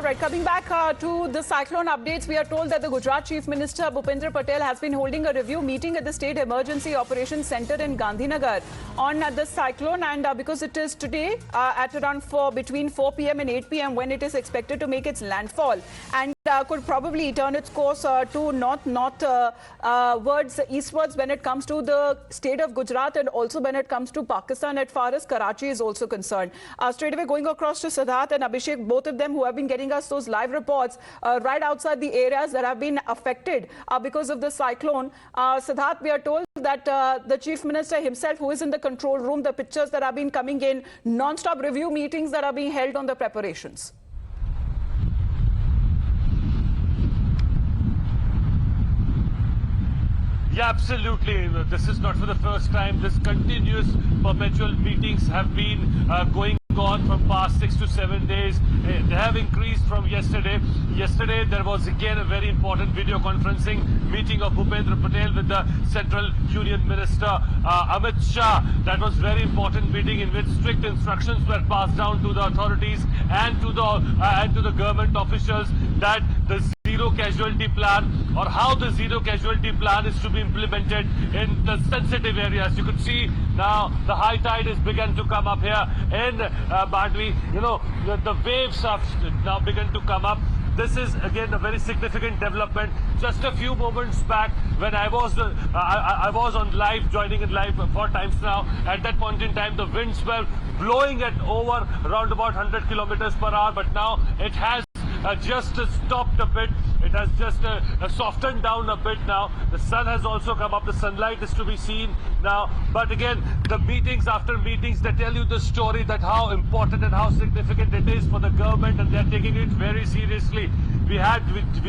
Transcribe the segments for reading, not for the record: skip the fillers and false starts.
All right, coming back to the cyclone updates, we are told that the Gujarat Chief Minister Bhupendrabhai Patel has been holding a review meeting at the State Emergency Operations Centre in Gandhinagar on the cyclone, and because it is today at around between 4 p.m. and 8 p.m. when it is expected to make its landfall, and could probably turn its course to northwards, eastwards when it comes to the state of Gujarat, and also when it comes to Pakistan as far as Karachi is also concerned. Straight away going across to Siddharth and Abhishek, both of them who have been getting us those live reports right outside the areas that have been affected because of the cyclone. Siddharth, we are told that the Chief Minister himself, who is in the control room, the pictures that have been coming in, non-stop review meetings that are being held on the preparations. Yeah, absolutely. This is not for the first time. This continuous perpetual meetings have been going on from past 6 to 7 days. They have increased from yesterday. Yesterday there was again a very important video conferencing meeting of Bhupendrabhai Patel with the Central Union Minister Amit Shah. That was very important meeting in which strict instructions were passed down to the authorities and to the government officials that the zero casualty plan, or how the zero casualty plan is to be implemented in the sensitive areas. You could see now the high tide has begun to come up here in Mandvi. You know, the waves have now begun to come up. This is again a very significant development. Just a few moments back, when I was on live, joining in live 4 times now. At that point in time, the winds were blowing at over around about 100 kilometers per hour. But now it has just stopped a bit. It has just softened down a bit now. The sun has also come up. The sunlight is to be seen now. But again, the meetings after meetings, they tell you the story that how important and how significant it is for the government, and they're taking it very seriously. We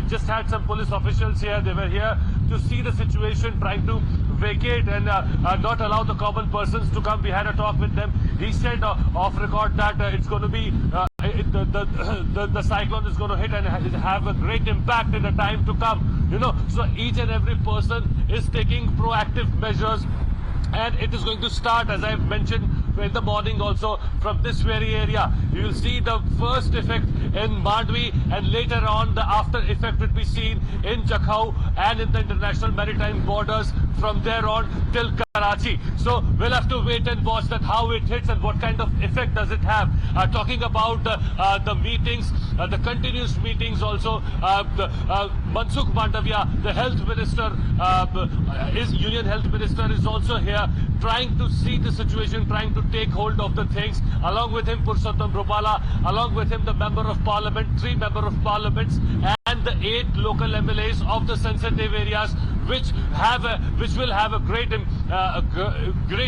just had some police officials here. They were here to see the situation, trying to vacate and not allow the common persons to come. We had a talk with them. He said off record that it's going to be the cyclone is going to hit and have a great impact in the time to come. You know, so each and every person is taking proactive measures. And it is going to start, as I mentioned in the morning also, from this very area. You will see the first effect in Mandvi, and later on the after effect will be seen in Jakhau and in the international maritime borders from there on till Karachi. So we'll have to wait and watch that how it hits and what kind of effect does it have. Talking about the meetings, the continuous meetings also, Mansukh Mandavia, the health minister, Union Health Minister is also here, trying to see the situation, trying to take hold of the things. Along with him, Purushottam Rupala, along with him, the Member of Parliament, 3 Member of Parliaments, and the 8 local MLAs of the sensitive areas, which will have a great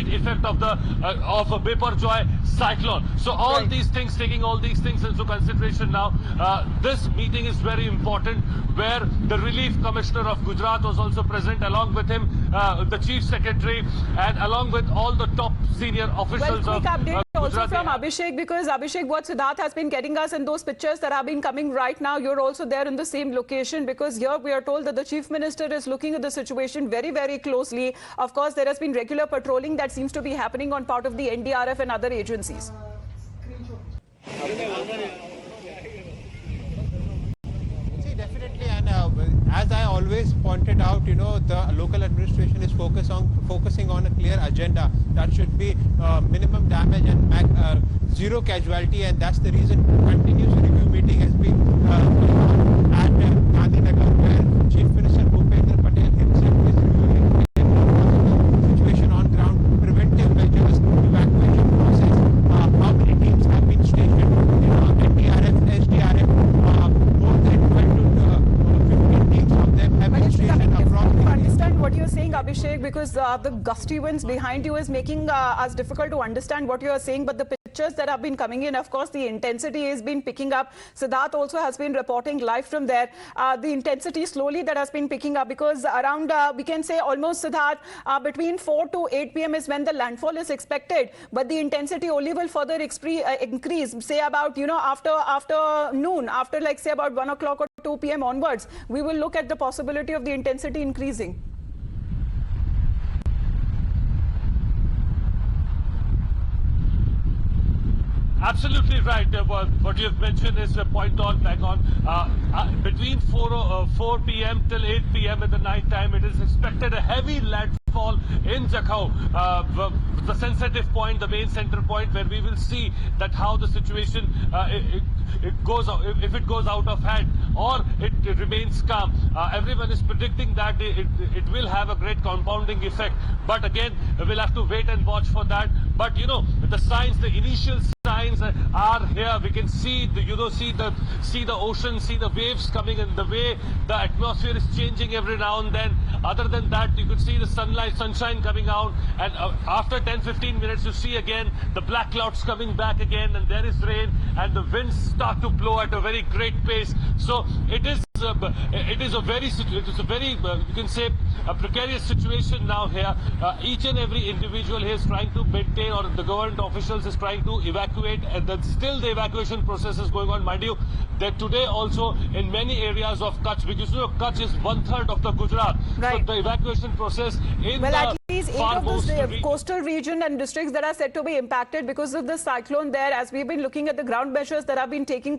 effect of a Biparjoy cyclone. So all these things, taking all these things into consideration now, this meeting is very important, where the Relief Commissioner of Gujarat was also present, along with him the Chief Secretary, and along with all the top senior officials of Gujarat. Also from Abhishek, because Abhishek, what Siddharth has been getting us in those pictures that have been coming right now, you're also there in the same location, because here we are told that the Chief Minister is looking at the situation very, very closely. Of course, there has been regular patrolling that seems to be happening on part of the NDRF and other agencies. See, definitely, and as I always pointed out, you know, the local administration is focusing on a clear agenda that should be minimum damage and zero casualty, and that's the reason continuous review meeting has been at Gandhinagar, where Chief Minister Bhupendrabhai Patel himself is reviewing the situation on ground, preventive measures, evacuation process, how many teams have been stationed, NDRF, SDRF, more than 12 to 15 teams of them have been stationed across. To understand what you're saying, Abhishek, because the gusty winds behind you is making us difficult to understand what you are saying, but the pictures that have been coming in, of course, the intensity has been picking up. Siddharth also has been reporting live from there. The intensity slowly that has been picking up, because around, we can say almost, Siddharth, between 4 to 8 p.m. is when the landfall is expected, but the intensity only will further increase, say about, you know, after noon, after like say about 1 o'clock or 2 p.m. onwards, we will look at the possibility of the intensity increasing. Absolutely right. What you have mentioned is point on, bang on. Between 4 p.m. till 8 p.m. in the night time, it is expected a heavy landfall in Jakhau, the sensitive point, the main center point, where we will see that how the situation it goes, if it goes out of hand or it remains calm. Everyone is predicting that it will have a great compounding effect. But again, we'll have to wait and watch for that. But you know, the signs, the initial signs are here. We can see the see the ocean, see the waves coming in, the way the atmosphere is changing every now and then. Other than that, you could see the sunshine coming out, and after 10-15 minutes, you see again the black clouds coming back again, and there is rain, and the winds start to blow at a very great pace. So it is a very you can say a precarious situation now here. Each and every individual here is trying to maintain, or the government officials is trying to evacuate, and then still the evacuation process is going on. Mind you, that today also in many areas of Kutch, because you know Kutch is 1/3 of the Gujarat, right. So the evacuation process in well, the at least 8 of farmost the coastal region and districts that are said to be impacted because of the cyclone there. As we've been looking at the ground measures that have been taking